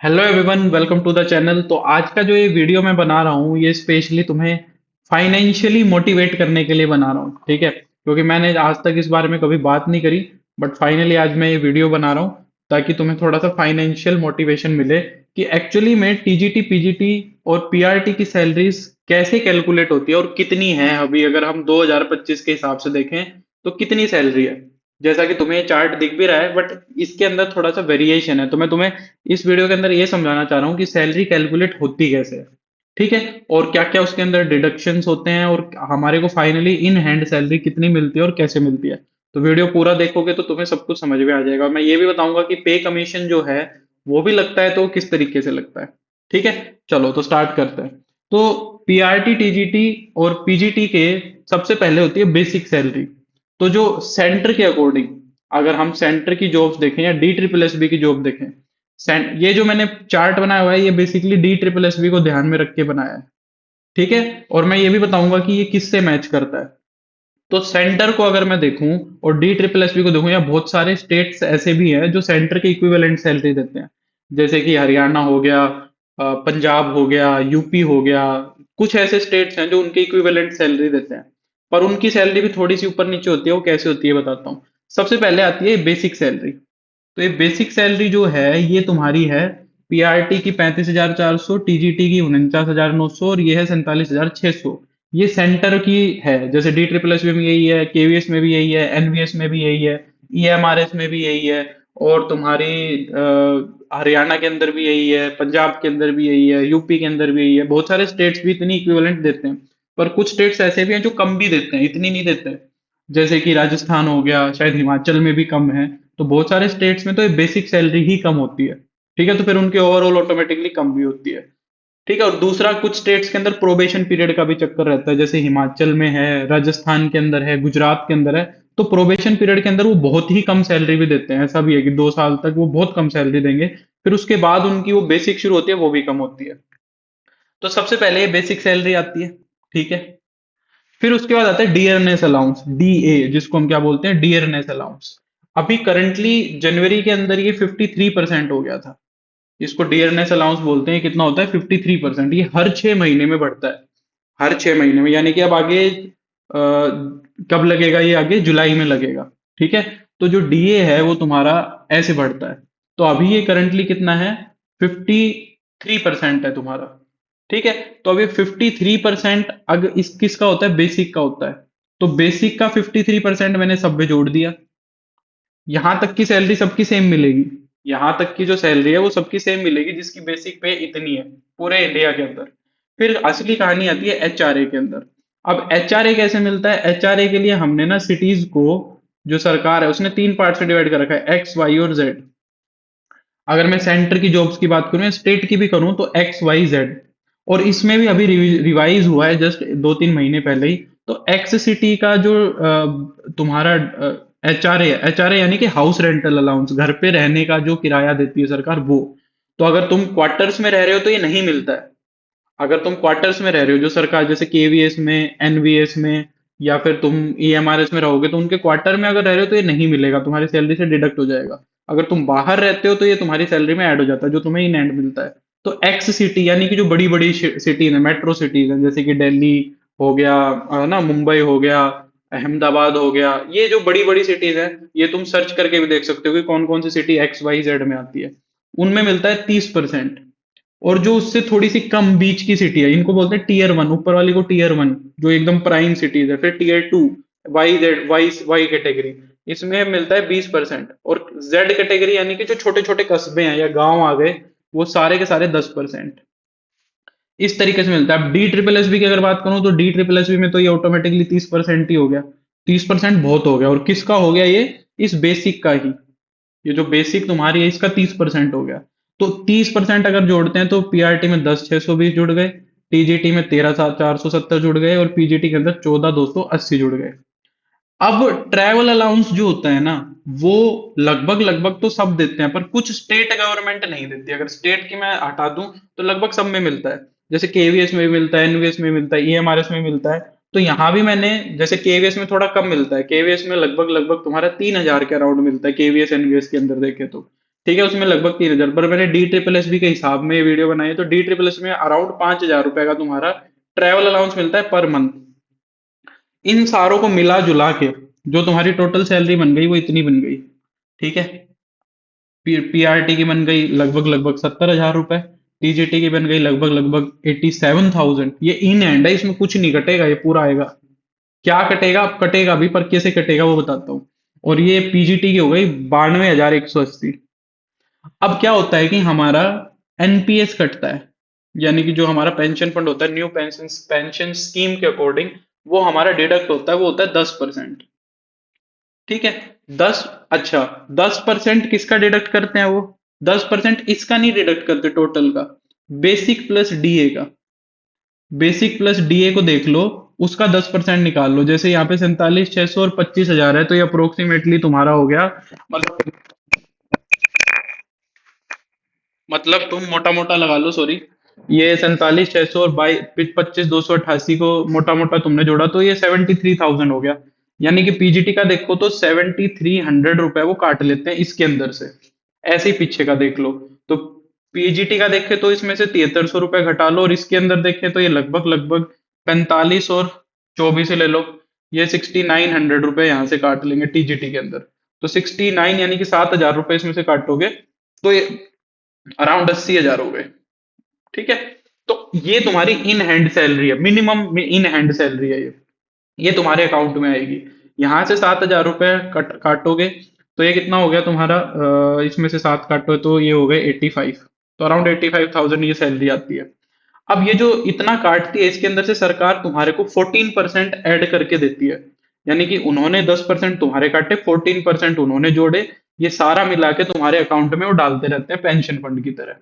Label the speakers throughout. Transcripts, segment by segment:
Speaker 1: Hello everyone, welcome to the channel. तो आज का जो ये वीडियो मैं बना रहा हूँ ये स्पेशली तुम्हें फाइनेंशियली मोटिवेट करने के लिए बना रहा हूँ, ठीक है। क्योंकि मैंने आज तक इस बारे में कभी बात नहीं करी, बट फाइनली आज मैं ये वीडियो बना रहा हूँ ताकि तुम्हें थोड़ा सा फाइनेंशियल मोटिवेशन मिले कि एक्चुअली में टीजीटी पीजीटी और पीआरटी की सैलरीज कैसे कैलकुलेट होती है और कितनी है। अभी अगर हम 2025 के हिसाब से देखें तो कितनी सैलरी है। जैसा कि तुम्हें चार्ट दिख भी रहा है, बट इसके अंदर थोड़ा सा वेरिएशन है। तो मैं तुम्हें इस वीडियो के अंदर ये समझाना चाह रहा हूँ कि सैलरी कैलकुलेट होती कैसे है, ठीक है। और क्या क्या उसके अंदर डिडक्शंस होते हैं और हमारे को फाइनली इन हैंड सैलरी कितनी मिलती है और कैसे मिलती है। तो वीडियो पूरा देखोगे तो तुम्हें सब कुछ समझ में आ जाएगा। मैं ये भी बताऊंगा कि पे कमीशन जो है वो भी लगता है तो किस तरीके से लगता है, ठीक है। चलो तो स्टार्ट करते हैं। तो पीआरटी टीजीटी और पीजीटी के सबसे पहले होती है बेसिक सैलरी। तो जो सेंटर के अकॉर्डिंग, अगर हम सेंटर की जॉब्स देखें या डी ट्रिपल एस बी की जॉब देखें, ये जो मैंने चार्ट बनाया हुआ है ये basically D triple S B को ध्यान में रख के बनाया है, ठीक है। और मैं ये भी बताऊंगा कि ये किससे मैच करता है। तो सेंटर को अगर मैं देखूं और डी ट्रिपल एस बी को देखूं, या बहुत सारे स्टेट्स ऐसे भी हैं जो सेंटर के इक्विवेलेंट सैलरी देते हैं। जैसे कि हरियाणा हो गया, पंजाब हो गया, यूपी हो गया। कुछ ऐसे स्टेट्स हैं जो उनके इक्विवेलेंट सैलरी देते हैं, पर उनकी सैलरी भी थोड़ी सी ऊपर नीचे होती है। वो कैसे होती है बताता हूँ। सबसे पहले आती है बेसिक सैलरी। तो ये बेसिक सैलरी जो है ये तुम्हारी है पीआरटी की 35,400, टीजीटी की 49,900 और ये है 47,600। ये सेंटर की है। जैसे डी ट्रिपल एस में यही है, केवीएस में भी यही है, एनवीएस में भी यही है, ईएमआरएस में भी यही है, और तुम्हारी हरियाणा के अंदर भी यही है, पंजाब के अंदर भी यही है, यूपी के अंदर भी यही है। बहुत सारे स्टेट्स भी इतनी इक्विवेलेंट देते हैं, पर कुछ स्टेट्स ऐसे भी हैं जो कम भी देते हैं, इतनी नहीं देते। जैसे कि राजस्थान हो गया, शायद हिमाचल में भी कम है। तो बहुत सारे स्टेट्स में तो ये बेसिक सैलरी ही कम होती है, ठीक है। तो फिर उनके ओवरऑल ऑटोमेटिकली कम भी होती है, ठीक है। और दूसरा, कुछ स्टेट्स के अंदर प्रोबेशन पीरियड का भी चक्कर रहता है। जैसे हिमाचल में है, राजस्थान के अंदर है, गुजरात के अंदर है। तो प्रोबेशन पीरियड के अंदर वो बहुत ही कम सैलरी भी देते हैं। ऐसा भी है कि 2 साल तक वो बहुत कम सैलरी देंगे, फिर उसके बाद उनकी वो बेसिक शुरू होती है, वो भी कम होती है। तो सबसे पहले ये बेसिक सैलरी आती है, ठीक है। फिर उसके बाद आता है डियरनेस अलाउंस, डीए, जिसको हम क्या बोलते हैं, डियरनेस अलाउंस। अभी करंटली जनवरी के अंदर ये 53% हो गया था। इसको डियरनेस अलाउंस बोलते हैं। कितना होता है? 53%। ये हर 6 महीने में बढ़ता है, हर 6 महीने में। यानी कि अब आगे कब लगेगा? ये आगे जुलाई में लगेगा, ठीक है। तो जो डीए है वो तुम्हारा ऐसे बढ़ता है। तो अभी ये करंटली कितना है? 53% है तुम्हारा, ठीक है। तो अभी 53% अगर इस किसका होता है? बेसिक का होता है। तो बेसिक का 53% मैंने सब में जोड़ दिया। यहां तक की सैलरी सबकी सेम मिलेगी। यहां तक की जो सैलरी है वो सबकी सेम मिलेगी जिसकी बेसिक पे इतनी है, पूरे इंडिया के अंदर। फिर असली कहानी आती है एचआरए के अंदर। अब एचआरए कैसे मिलता है? एचआरए के लिए हमने ना सिटीज को, जो सरकार है उसने 3 पार्ट से डिवाइड कर रखा है, एक्स वाई और जेड। अगर मैं सेंटर की जॉब्स की बात करूं या स्टेट की भी करूं तो एक्स वाई जेड। और इसमें भी अभी रिवाइज हुआ है जस्ट 2-3 महीने पहले ही। तो एक्स सिटी का जो तुम्हारा एच आर ए यानी कि हाउस रेंटल अलाउंस, घर पे रहने का जो किराया देती है सरकार, वो। तो अगर तुम क्वार्टर्स में रह रहे हो तो ये नहीं मिलता है। अगर तुम क्वार्टर्स में रह रहे हो, जो सरकार जैसे केवीएस में, एनवीएस में, या फिर तुम ईएमआरएस में रहोगे, तो उनके क्वार्टर में अगर रह रहे हो तो ये नहीं मिलेगा, तुम्हारी सैलरी से डिडक्ट हो जाएगा। अगर तुम बाहर रहते हो तो ये तुम्हारी सैलरी में ऐड हो जाता है, जो तुम्हें इन एंड मिलता है। तो एक्स सिटी यानी कि जो बड़ी बड़ी सिटीज है, मेट्रो सिटीज है, जैसे कि दिल्ली हो गया, ना मुंबई हो गया, अहमदाबाद हो गया, ये जो बड़ी बड़ी सिटीज है, ये तुम सर्च करके भी देख सकते हो कि कौन कौन सी सिटी एक्स वाई जेड में आती है। उनमें मिलता है 30%। और जो उससे थोड़ी सी कम बीच की सिटी है, इनको बोलते हैं टीयर 1। ऊपर वाली को टीयर 1, जो एकदम प्राइम सिटीज है। फिर tier 2, Y Z, Y Y category, इसमें मिलता है 20%। और जेड कैटेगरी यानी कि जो छोटे छोटे कस्बे हैं या गांव आ गए, वो सारे के सारे 10%। इस तरीके से मिलता है। अब डी ट्रिपल एस बी की अगर बात करूं तो डी ट्रिपल एस बी में तो ये ऑटोमेटिकली 30% ही हो गया। 30% बहुत हो गया। और किसका हो गया ये? इस बेसिक का ही। ये जो बेसिक तुम्हारी है इसका 30% हो गया। तो 30% अगर जोड़ते हैं तो पीआरटी में 10,620 जुड़ गए, टीजीटी में 13,470 जुड़ गए, और पीजीटी के अंदर 14,280 जुड़ गए। अब ट्रैवल अलाउंस जो होता है ना, वो लगभग लगभग तो सब देते हैं, पर कुछ स्टेट गवर्नमेंट नहीं देती। अगर स्टेट की मैं हटा दूं तो लगभग सब में मिलता है। जैसे केवीएस में भी मिलता है, एनवीएस में मिलता है, ईएमआरएस में मिलता है। तो यहाँ भी मैंने, जैसे केवीएस में थोड़ा कम मिलता है, केवीएस में लगभग लगभग तुम्हारा 3,000 के अराउंड मिलता है, केवीएस एनवीएस के अंदर देखे तो ठीक है, उसमें लगभग 3,000, पर मैंने डी ट्रिपल एस बी के हिसाब में ये वीडियो बनाई है, तो डी ट्रिपल एस में अराउंड 5,000 रुपए का तुम्हारा ट्रैवल अलाउंस मिलता है पर मंथ। इन सारों को मिला जुला के जो तुम्हारी टोटल सैलरी बन गई वो इतनी बन गई। ठीक है, पीआरटी की बन गई लगभग लगभग 70,000 रुपए, टीजीटी की बन गई लगभग लगभग 87,000। ये इन हैंड है, इसमें कुछ नहीं कटेगा, ये पूरा आएगा। क्या कटेगा, अब कटेगा भी, पर कैसे कटेगा वो बताता हूँ। और ये पीजीटी की हो गई 92,180। अब क्या होता है कि हमारा एनपीएस कटता है, यानी कि जो हमारा पेंशन फंड होता है, न्यू पेंशन पेंशन स्कीम के अकॉर्डिंग वो हमारा डिडक्ट होता है, वो होता है 10%। ठीक है, 10। अच्छा, 10% किसका डिडक्ट करते हैं वो? 10% इसका नहीं डिडक्ट करते टोटल का, बेसिक प्लस डीए का। बेसिक प्लस डीए को देख लो, उसका 10% निकाल लो। जैसे यहाँ पे 47,600 और 25,000 है, तो ये अप्रोक्सीमेटली तुम्हारा हो गया, मतलब तुम मोटा मोटा लगा लो, सॉरी, ये 47,600 और 25,288 को मोटा मोटा तुमने जोड़ा तो ये 73,000 हो गया। यानी कि पीजीटी का देखो तो 7,300 रुपए वो काट लेते हैं इसके अंदर से। ऐसे ही पीछे का देख लो, तो पीजीटी का देखे तो इसमें से 7,300 रुपए घटा लो, और इसके अंदर देखे तो ये लगभग लगभग 45 और 24 ले लो, ये 6,900 रुपए यहाँ से काट लेंगे टीजीटी के अंदर। तो 69 यानी कि 7,000 रुपए इसमें से काटोगे तो ये अराउंड 80,000 हो गए। ठीक है, तो ये तुम्हारी इन हैंड सैलरी है, मिनिमम इन हैंड सैलरी है ये तुम्हारे अकाउंट में आएगी। यहाँ से 7,000 रुपए काटोगे तो ये कितना हो गया तुम्हारा, इसमें से 7 काटो तो ये हो गए 85। तो अराउंड 85,000 ये सैलरी आती है। अब ये जो इतना काटती है, इसके अंदर से सरकार तुम्हारे को 14% ऐड करके देती है। यानी कि उन्होंने 10% तुम्हारे काटे, 14% उन्होंने जोड़े, ये सारा मिला के तुम्हारे अकाउंट में वो डालते रहते हैं पेंशन फंड की तरह।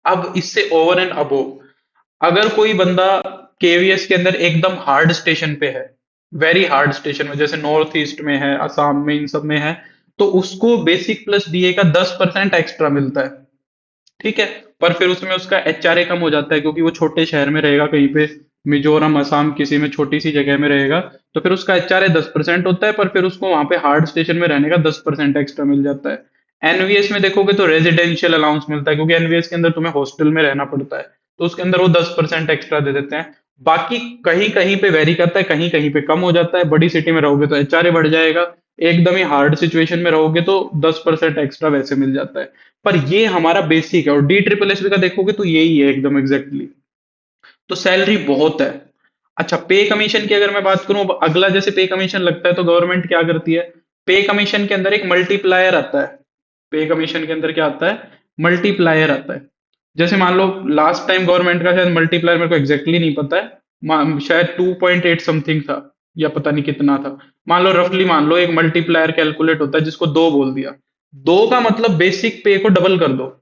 Speaker 1: अब इससे ओवर एंड अबोव अगर कोई बंदा केवीएस के अंदर एकदम हार्ड स्टेशन पे है, वेरी हार्ड स्टेशन में, जैसे नॉर्थ ईस्ट में है, असम में, इन सब में है, तो उसको बेसिक प्लस डीए का 10% एक्स्ट्रा मिलता है। ठीक है, पर फिर उसमें उसका एचआरए कम हो जाता है, क्योंकि वो छोटे शहर में रहेगा कहीं पे, मिजोरम असम किसी में छोटी सी जगह में रहेगा, तो फिर उसका एचआरए 10% होता है, पर फिर उसको वहां पे हार्ड स्टेशन में रहने का 10% एक्स्ट्रा मिल जाता है। एनवीएस में देखोगे तो रेजिडेंशियल अलाउंस मिलता है, क्योंकि एनवीएस के अंदर तुम्हें हॉस्टल में रहना पड़ता है, तो उसके अंदर वो 10% एक्स्ट्रा दे देते हैं। बाकी कहीं कहीं पे वेरी करता है, कहीं कहीं पे कम हो जाता है। बड़ी सिटी में रहोगे तो एचआरए बढ़ जाएगा, एकदम ही हार्ड सिचुएशन में रहोगे तो 10% एक्स्ट्रा वैसे मिल जाता है। पर ये हमारा बेसिक है, और डी ट्रिपल एस बी का देखोगे तो यही है एकदम एग्जैक्टली। तो सैलरी बहुत है। अच्छा, पे कमीशन की अगर मैं बात करूं, अब अगला जैसे पे कमीशन लगता है तो गवर्नमेंट क्या करती है, पे कमीशन के अंदर एक मल्टीप्लायर आता है। पे कमीशन के अंदर क्या आता है, मल्टीप्लायर आता है। जैसे मान लो लास्ट टाइम गवर्नमेंट का शायद मल्टीप्लायर मेरे को एग्जैक्टली नहीं पता है, शायद 2.8 समथिंग था, या पता नहीं कितना था। मान लो रफली मान लो एक मल्टीप्लायर कैलकुलेट होता है, जिसको दो बोल दिया, दो का मतलब बेसिक पे को डबल कर दो।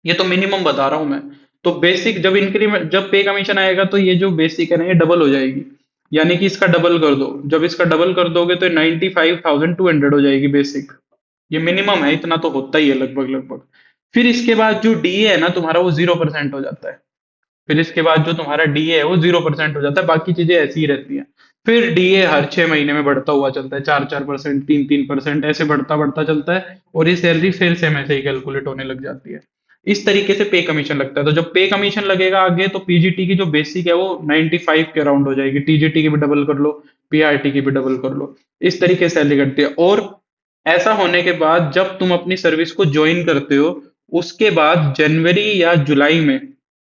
Speaker 1: ये तो मिनिमम बता रहा हूं मैं। तो बेसिक जब इंक्रीमेंट, जब पे कमीशन आएगा तो ये जो बेसिक है ना ये डबल हो जाएगी। यानी कि इसका डबल कर दो, जब इसका डबल कर दोगे तो 95,200 हो जाएगी बेसिक। ये मिनिमम है, इतना तो होता ही है लगभग लगभग। फिर इसके बाद जो डीए है ना तुम्हारा, वो 0% हो जाता है। फिर इसके बाद जो तुम्हारा डीए है वो 0% हो जाता है, बाकी चीजें ऐसी ही रहती हैं। फिर डीए हर 6 महीने में बढ़ता हुआ चलता है, 4-4%, 3-3%, ऐसे बढ़ता बढ़ता चलता है, और ये सैलरी फिर से ऐसे ही कैलकुलेट होने लग जाती है। इस तरीके से पे कमीशन लगता है। तो जब पे कमीशन लगेगा आगे, तो पीजीटी की जो बेसिक है वो 95 के अराउंड हो जाएगी, टीजीटी की भी डबल कर लो, पीआरटी की भी डबल कर लो। इस तरीके से सैलरी कटती है। और ऐसा होने के बाद जब तुम अपनी सर्विस को ज्वाइन करते हो, उसके बाद जनवरी या जुलाई में,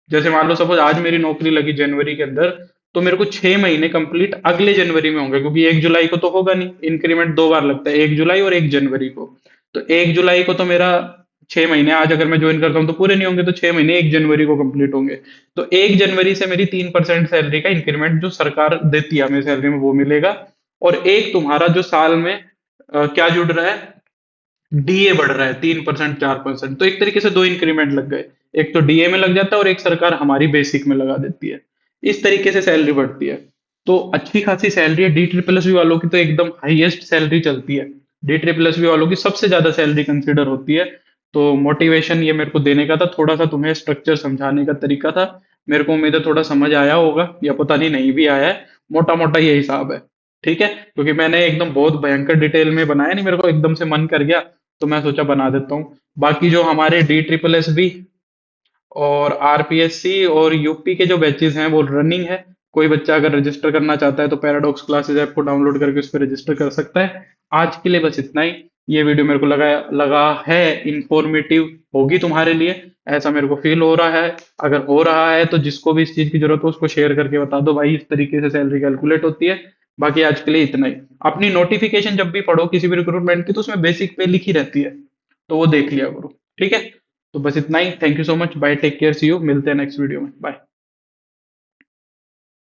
Speaker 1: जैसे मान लो सपोज आज मेरी नौकरी लगी जनवरी के अंदर, तो मेरे को 6 महीने कंप्लीट अगले जनवरी में होंगे, क्योंकि 1 जुलाई को तो होगा नहीं, इंक्रीमेंट दो बार लगता है, 1 जुलाई और 1 जनवरी को। तो 1 जुलाई को तो मेरा 6 महीने, आज अगर मैं ज्वाइन करता हूँ तो पूरे नहीं होंगे, तो 6 महीने 1 जनवरी को कंप्लीट होंगे। तो 1 जनवरी से मेरी 3% सैलरी का इंक्रीमेंट जो सरकार देती है हमें सैलरी में वो मिलेगा। और एक तुम्हारा जो साल में क्या जुड़ रहा है, डीए बढ़ रहा है 3%, 4%, तो एक तरीके से दो इंक्रीमेंट लग गए। एक तो डीए में लग जाता है और एक सरकार हमारी बेसिक में लगा देती है। इस तरीके से सैलरी बढ़ती है। तो अच्छी खासी सैलरी है। डी ट्रिपल एस वालों की तो एकदम हाईएस्ट सैलरी चलती है। डी ट्रिपल एस वालों की सबसे ज्यादा सैलरी कंसिडर होती है। तो मोटिवेशन ये मेरे को देने का था, थोड़ा सा तुम्हें स्ट्रक्चर समझाने का तरीका था। मेरे को उम्मीद है थोड़ा समझ आया होगा, या पता नहीं भी आया है। मोटा मोटा ये हिसाब है। ठीक है, क्योंकि मैंने एकदम बहुत भयंकर डिटेल में बनाया नहीं, मेरे को एकदम से मन कर गया, तो मैं सोचा बना देता हूँ। बाकी जो हमारे DSSS और आरपीएससी और यूपी के जो बैचेस हैं वो रनिंग है। कोई बच्चा अगर रजिस्टर करना चाहता है तो पैराडॉक्स क्लासेस ऐप को डाउनलोड करके उस पर रजिस्टर कर सकता है। आज के लिए बस इतना ही। ये वीडियो मेरे को लगा लगा है इंफॉर्मेटिव होगी तुम्हारे लिए, ऐसा मेरे को फील हो रहा है। अगर हो रहा है तो जिसको भी इस चीज की जरूरत हो उसको शेयर करके बता दो भाई, इस तरीके से सैलरी कैलकुलेट होती है। बाकी आज के लिए इतना ही। अपनी नोटिफिकेशन जब भी पढ़ो किसी भी रिक्रूटमेंट की तो उसमें बेसिक पे लिखी रहती है, तो वो देख लिया करो। ठीक है, तो बस इतना ही। Thank you so much, bye, take care, see you, मिलते हैं नेक्स्ट वीडियो में, बाय।